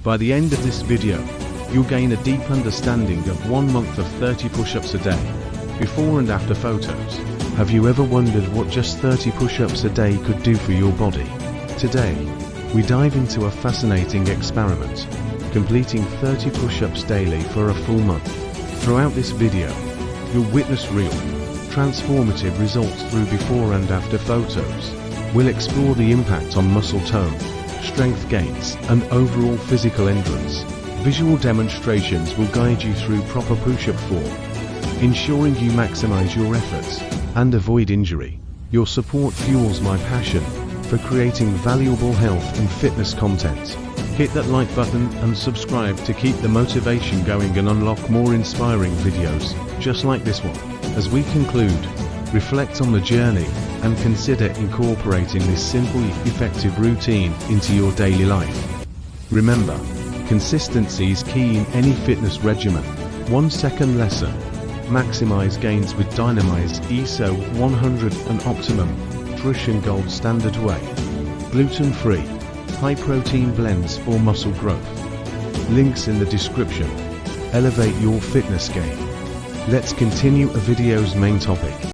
By the end of this video, you'll gain a deep understanding of 1 month of 30 push-ups a day, before and after photos. Have you ever wondered what just 30 push-ups a day could do for your body? Today, we dive into a fascinating experiment, completing 30 push-ups daily for a full month. Throughout this video, you'll witness real, transformative results through before and after photos. We'll explore the impact on muscle tone, strength gains, and overall physical endurance. Visual demonstrations will guide you through proper push-up form, ensuring you maximize your efforts and avoid injury. Your support fuels my passion for creating valuable health and fitness content. Hit that like button and subscribe to keep the motivation going and unlock more inspiring videos just like this one. As we conclude, reflect on the journey and consider incorporating this simple, effective routine into your daily life. Remember, consistency is key in any fitness regimen. 1 second lesson. Maximize gains with Dynamize ESO 100, an optimum nutrition gold standard whey. Gluten-free, high-protein blends for muscle growth. Links in the description. Elevate your fitness game. Let's continue a video's main topic.